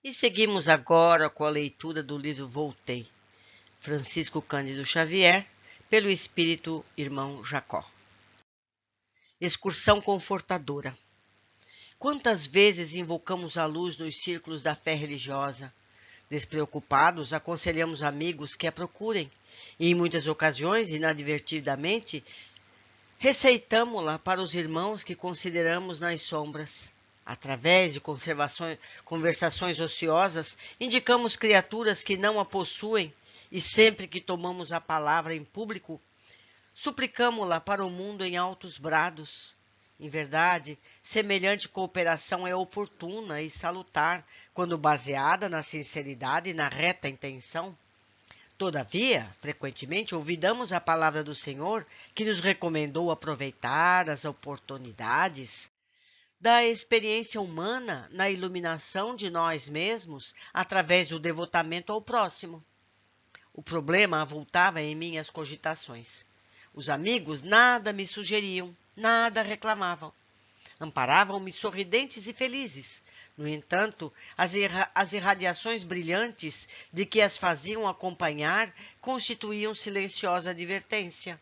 E seguimos agora com a leitura do livro Voltei, Francisco Cândido Xavier, pelo Espírito Irmão Jacó. Excursão confortadora. Quantas vezes invocamos a luz nos círculos da fé religiosa? Despreocupados, aconselhamos amigos que a procurem, e em muitas ocasiões, inadvertidamente, receitamo-la para os irmãos que consideramos nas sombras. Através de conversações ociosas, indicamos criaturas que não a possuem e sempre que tomamos a palavra em público, suplicamo-la para o mundo em altos brados. Em verdade, semelhante cooperação é oportuna e salutar quando baseada na sinceridade e na reta intenção. Todavia, frequentemente olvidamos a palavra do Senhor que nos recomendou aproveitar as oportunidades da experiência humana na iluminação de nós mesmos através do devotamento ao próximo. O problema avultava em minhas cogitações. Os amigos nada me sugeriam, nada reclamavam. Amparavam-me sorridentes e felizes. No entanto, as irradiações brilhantes de que as faziam acompanhar constituíam silenciosa advertência.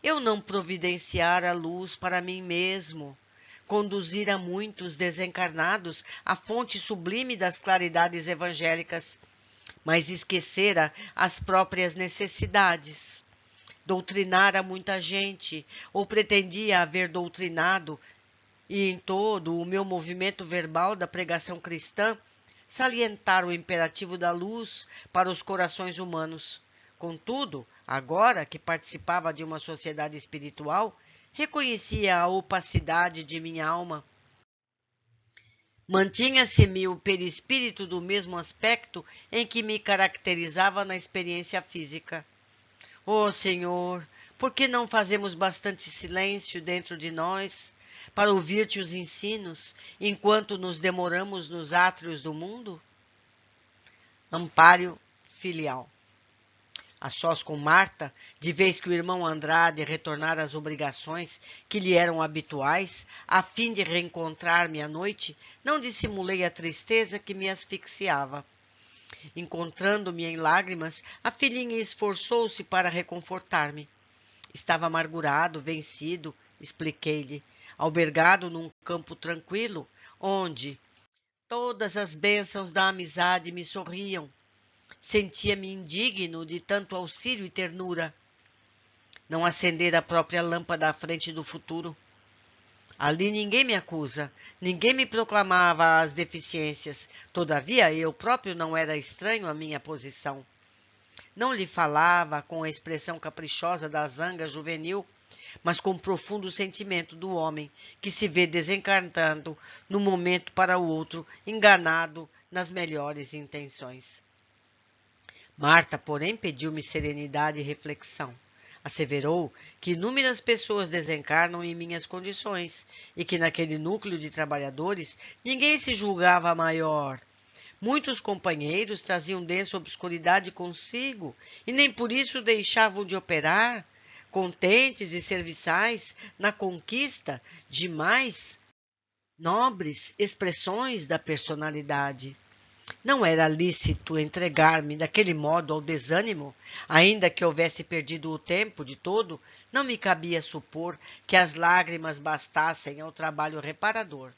Eu não providenciara luz para mim mesmo, conduzira muitos desencarnados à fonte sublime das claridades evangélicas, mas esquecera as próprias necessidades. Doutrinara muita gente, ou pretendia haver doutrinado, e em todo o meu movimento verbal da pregação cristã, salientar o imperativo da luz para os corações humanos. Contudo, agora que participava de uma sociedade espiritual, reconhecia a opacidade de minha alma. Mantinha-se-me o perispírito do mesmo aspecto em que me caracterizava na experiência física. Ó Senhor, por que não fazemos bastante silêncio dentro de nós para ouvir-te os ensinos, enquanto nos demoramos nos átrios do mundo? Amparo filial. A sós com Marta, de vez que o irmão Andrade retornara às obrigações que lhe eram habituais, a fim de reencontrar-me à noite, não dissimulei a tristeza que me asfixiava. Encontrando-me em lágrimas, a filhinha esforçou-se para reconfortar-me. Estava amargurado, vencido, expliquei-lhe, albergado num campo tranquilo, onde todas as bênçãos da amizade me sorriam. Sentia-me indigno de tanto auxílio e ternura. Não acender a própria lâmpada à frente do futuro. Ali ninguém me acusa, ninguém me proclamava as deficiências. Todavia, eu próprio não era estranho à minha posição. Não lhe falava com a expressão caprichosa da zanga juvenil, mas com o profundo sentimento do homem que se vê desencarnando num momento para o outro, enganado nas melhores intenções. Marta, porém, pediu-me serenidade e reflexão. Asseverou que inúmeras pessoas desencarnam em minhas condições e que naquele núcleo de trabalhadores ninguém se julgava maior. Muitos companheiros traziam densa obscuridade consigo e nem por isso deixavam de operar, contentes e serviçais na conquista de mais nobres expressões da personalidade. Não era lícito entregar-me daquele modo ao desânimo, ainda que houvesse perdido o tempo de todo, não me cabia supor que as lágrimas bastassem ao trabalho reparador.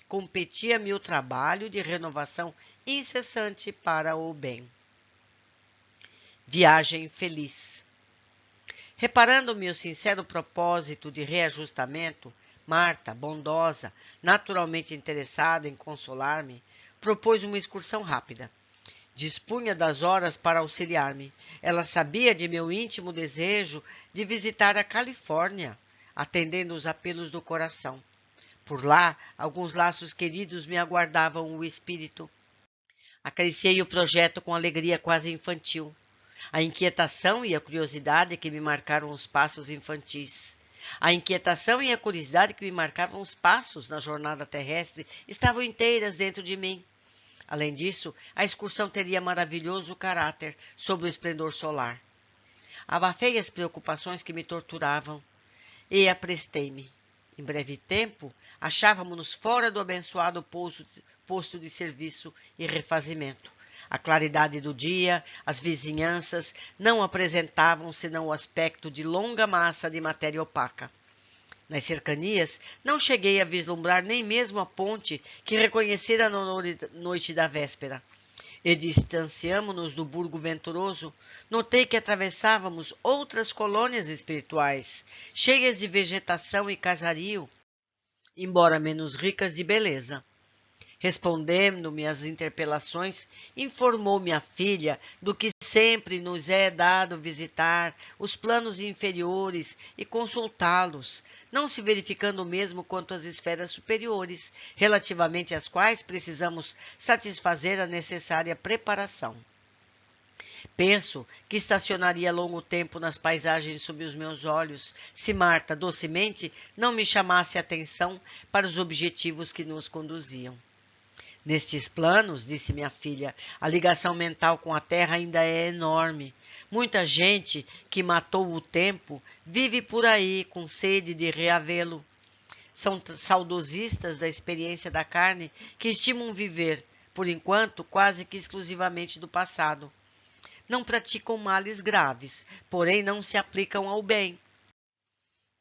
Competia-me o trabalho de renovação incessante para o bem. Viagem feliz. Reparando o meu sincero propósito de reajustamento, Marta, bondosa, naturalmente interessada em consolar-me, propôs uma excursão rápida. Dispunha das horas para auxiliar-me. Ela sabia de meu íntimo desejo de visitar a Califórnia, atendendo os apelos do coração. Por lá, alguns laços queridos me aguardavam o espírito. Acariciei o projeto com alegria quase infantil. A inquietação e a curiosidade que me marcaram os passos infantis. A inquietação e a curiosidade que me marcavam os passos na jornada terrestre estavam inteiras dentro de mim. Além disso, a excursão teria maravilhoso caráter sob o esplendor solar. Abafei as preocupações que me torturavam e aprestei-me. Em breve tempo, achávamos-nos fora do abençoado posto de serviço e refazimento. A claridade do dia, as vizinhanças não apresentavam senão o aspecto de longa massa de matéria opaca. Nas cercanias, não cheguei a vislumbrar nem mesmo a ponte que reconhecera na noite da véspera. E distanciamo-nos do burgo venturoso, notei que atravessávamos outras colônias espirituais, cheias de vegetação e casario, embora menos ricas de beleza. Respondendo-me às interpelações, informou-me a filha do que sempre nos é dado visitar os planos inferiores e consultá-los, não se verificando o mesmo quanto às esferas superiores, relativamente às quais precisamos satisfazer a necessária preparação. Penso que estacionaria longo tempo nas paisagens sob os meus olhos, se Marta, docemente, não me chamasse a atenção para os objetivos que nos conduziam. Nestes planos, disse minha filha, a ligação mental com a Terra ainda é enorme. Muita gente que matou o tempo vive por aí com sede de reavê-lo. São saudosistas da experiência da carne que estimam viver, por enquanto, quase que exclusivamente do passado. Não praticam males graves, porém não se aplicam ao bem,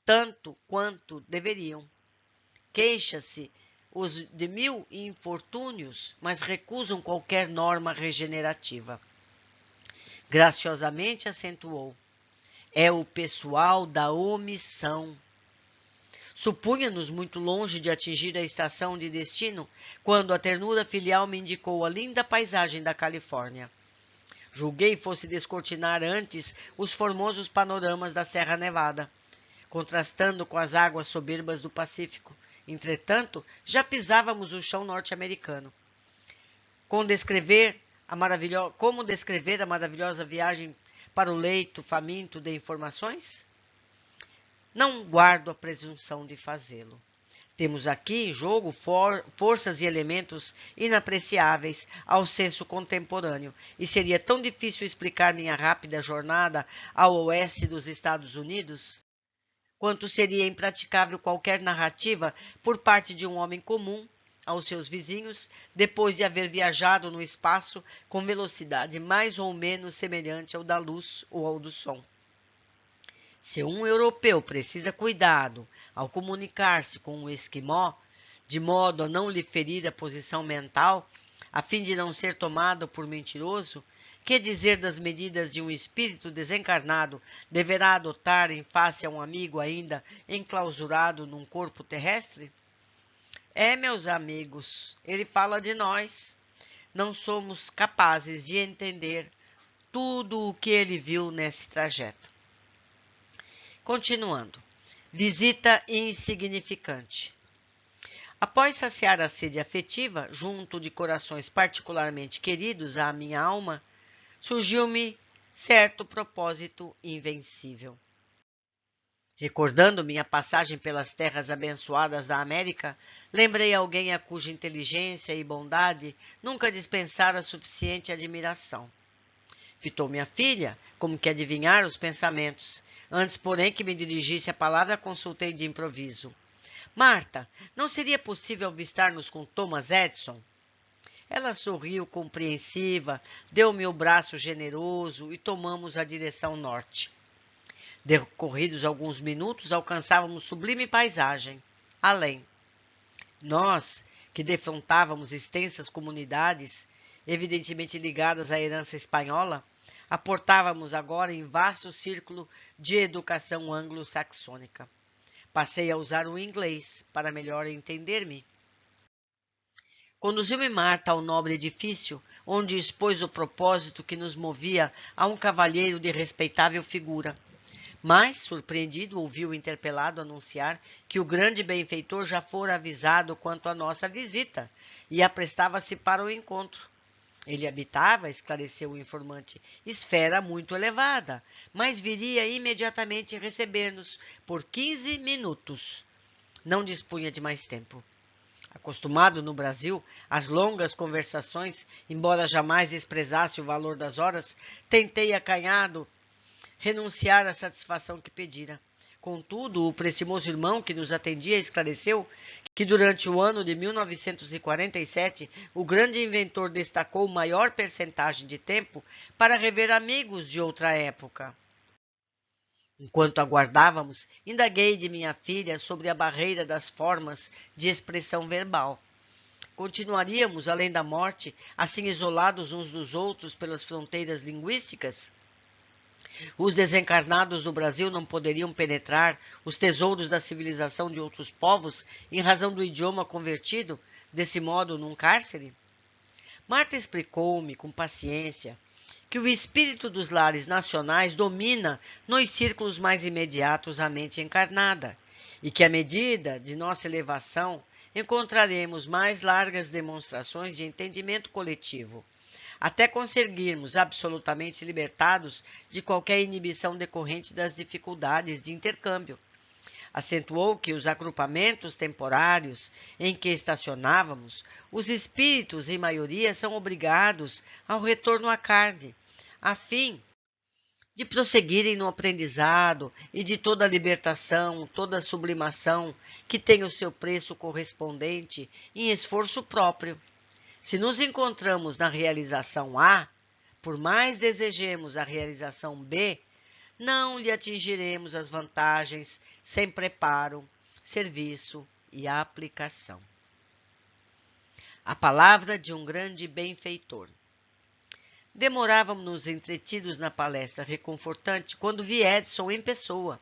tanto quanto deveriam. Queixa-se os de 1000 infortúnios, mas recusam qualquer norma regenerativa. Graciosamente acentuou. É o pessoal da omissão. Supunha-nos muito longe de atingir a estação de destino, quando a ternura filial me indicou a linda paisagem da Califórnia. Julguei fosse descortinar antes os formosos panoramas da Serra Nevada, contrastando com as águas soberbas do Pacífico. Entretanto, já pisávamos o chão norte-americano. Como descrever a maravilhosa viagem para o leito faminto de informações? Não guardo a presunção de fazê-lo. Temos aqui em jogo forças e elementos inapreciáveis ao senso contemporâneo, e seria tão difícil explicar minha rápida jornada ao oeste dos Estados Unidos, quanto seria impraticável qualquer narrativa por parte de um homem comum aos seus vizinhos, depois de haver viajado no espaço com velocidade mais ou menos semelhante ao da luz ou ao do som. Se um europeu precisa cuidado ao comunicar-se com um esquimó, de modo a não lhe ferir a posição mental, a fim de não ser tomado por mentiroso, que dizer das medidas de um espírito desencarnado deverá adotar em face a um amigo ainda enclausurado num corpo terrestre? Meus amigos, ele fala de nós. Não somos capazes de entender tudo o que ele viu nesse trajeto. Continuando. Visita insignificante. Após saciar a sede afetiva, junto de corações particularmente queridos à minha alma, surgiu-me certo propósito invencível. Recordando minha passagem pelas terras abençoadas da América, lembrei alguém a cuja inteligência e bondade nunca dispensara suficiente admiração. Fitou minha filha, como que adivinhar os pensamentos. Antes, porém, que me dirigisse a palavra, consultei de improviso. Marta, não seria possível avistar-nos com Thomas Edison? Ela sorriu compreensiva, deu-me o braço generoso e tomamos a direção norte. Decorridos alguns minutos, alcançávamos sublime paisagem. Além. Nós, que defrontávamos extensas comunidades, evidentemente ligadas à herança espanhola, aportávamos agora em vasto círculo de educação anglo-saxônica. Passei a usar o inglês para melhor entender-me. Conduziu-me Marta ao nobre edifício, onde expôs o propósito que nos movia a um cavalheiro de respeitável figura. Mas, surpreendido, ouvi o interpelado anunciar que o grande benfeitor já fora avisado quanto à nossa visita e aprestava-se para o encontro. Ele habitava, esclareceu o informante, esfera muito elevada, mas viria imediatamente receber-nos por 15 minutos. Não dispunha de mais tempo. Acostumado no Brasil às longas conversações, embora jamais desprezasse o valor das horas, tentei acanhado renunciar à satisfação que pedira. Contudo, o precioso irmão que nos atendia esclareceu que durante o ano de 1947, o grande inventor destacou maior percentagem de tempo para rever amigos de outra época. Enquanto aguardávamos, indaguei de minha filha sobre a barreira das formas de expressão verbal. Continuaríamos, além da morte, assim isolados uns dos outros pelas fronteiras linguísticas? Os desencarnados do Brasil não poderiam penetrar os tesouros da civilização de outros povos em razão do idioma convertido, desse modo, num cárcere? Marta explicou-me com paciência que o espírito dos lares nacionais domina nos círculos mais imediatos a mente encarnada e que, à medida de nossa elevação, encontraremos mais largas demonstrações de entendimento coletivo, até conseguirmos absolutamente libertados de qualquer inibição decorrente das dificuldades de intercâmbio. Acentuou que os agrupamentos temporários em que estacionávamos, os espíritos, em maioria, são obrigados ao retorno à carne, a fim de prosseguirem no aprendizado e de toda a libertação, toda a sublimação, que tem o seu preço correspondente em esforço próprio. Se nos encontramos na realização A, por mais desejemos a realização B, não lhe atingiremos as vantagens sem preparo, serviço e aplicação. A palavra de um grande benfeitor. Demorávamos-nos entretidos na palestra reconfortante quando vi Edson em pessoa.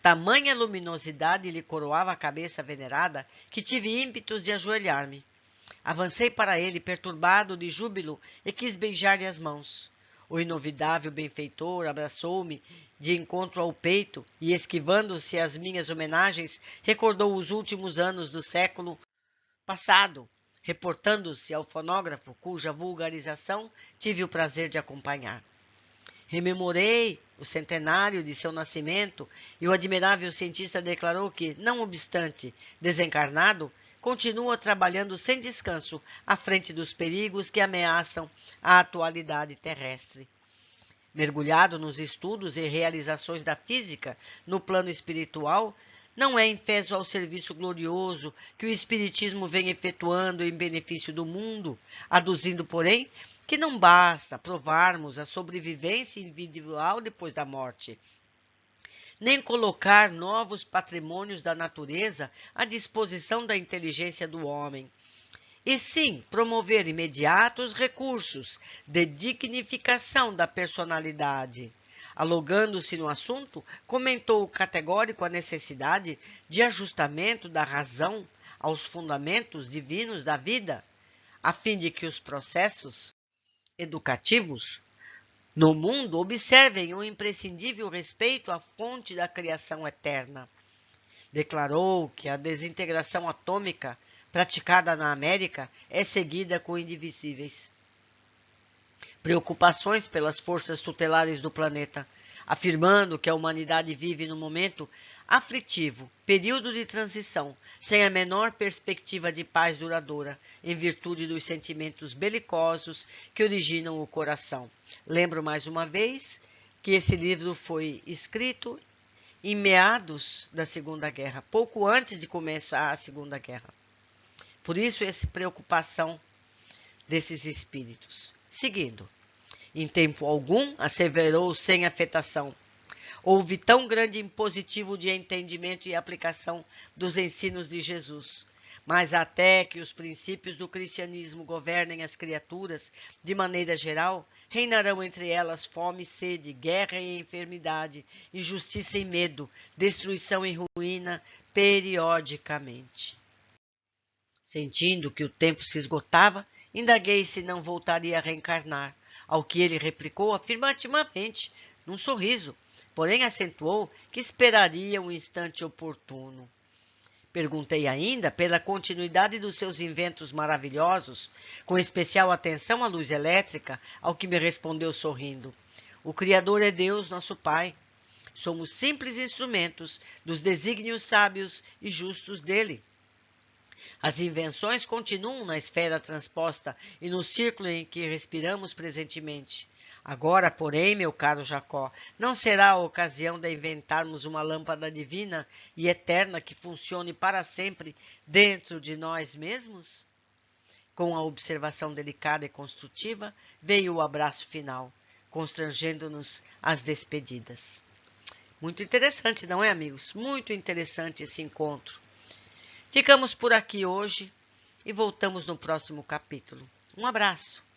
Tamanha luminosidade lhe coroava a cabeça venerada que tive ímpetos de ajoelhar-me. Avancei para ele, perturbado de júbilo, e quis beijar-lhe as mãos. O inovidável benfeitor abraçou-me de encontro ao peito e, esquivando-se às minhas homenagens, recordou os últimos anos do século passado, reportando-se ao fonógrafo, cuja vulgarização tive o prazer de acompanhar. Rememorei o centenário de seu nascimento e o admirável cientista declarou que, não obstante desencarnado, continua trabalhando sem descanso à frente dos perigos que ameaçam a atualidade terrestre. Mergulhado nos estudos e realizações da física no plano espiritual, não é enfeso ao serviço glorioso que o Espiritismo vem efetuando em benefício do mundo, aduzindo, porém, que não basta provarmos a sobrevivência individual depois da morte, nem colocar novos patrimônios da natureza à disposição da inteligência do homem, e sim promover imediatos recursos de dignificação da personalidade. Alongando-se no assunto, comentou categórico a necessidade de ajustamento da razão aos fundamentos divinos da vida, a fim de que os processos educativos no mundo observem o imprescindível respeito à fonte da criação eterna. Declarou que a desintegração atômica praticada na América é seguida com indivisíveis preocupações pelas forças tutelares do planeta, afirmando que a humanidade vive num momento aflitivo, período de transição, sem a menor perspectiva de paz duradoura, em virtude dos sentimentos belicosos que originam o coração. Lembro mais uma vez que esse livro foi escrito em meados da Segunda Guerra, pouco antes de começar a Segunda Guerra. Por isso, essa preocupação desses espíritos. Seguindo, em tempo algum, asseverou sem afetação, houve tão grande impositivo de entendimento e aplicação dos ensinos de Jesus, mas até que os princípios do cristianismo governem as criaturas de maneira geral, reinarão entre elas fome e sede, guerra e enfermidade, injustiça e medo, destruição e ruína periodicamente. Sentindo que o tempo se esgotava, indaguei se não voltaria a reencarnar, ao que ele replicou afirmativamente, num sorriso, porém acentuou que esperaria um instante oportuno. Perguntei ainda pela continuidade dos seus inventos maravilhosos, com especial atenção à luz elétrica, ao que me respondeu sorrindo. O Criador é Deus, nosso Pai. Somos simples instrumentos dos desígnios sábios e justos dele. As invenções continuam na esfera transposta e no círculo em que respiramos presentemente. Agora, porém, meu caro Jacó, não será a ocasião de inventarmos uma lâmpada divina e eterna que funcione para sempre dentro de nós mesmos? Com a observação delicada e construtiva, veio o abraço final, constrangendo-nos às despedidas. Muito interessante, não é, amigos? Muito interessante esse encontro. Ficamos por aqui hoje e voltamos no próximo capítulo. Um abraço.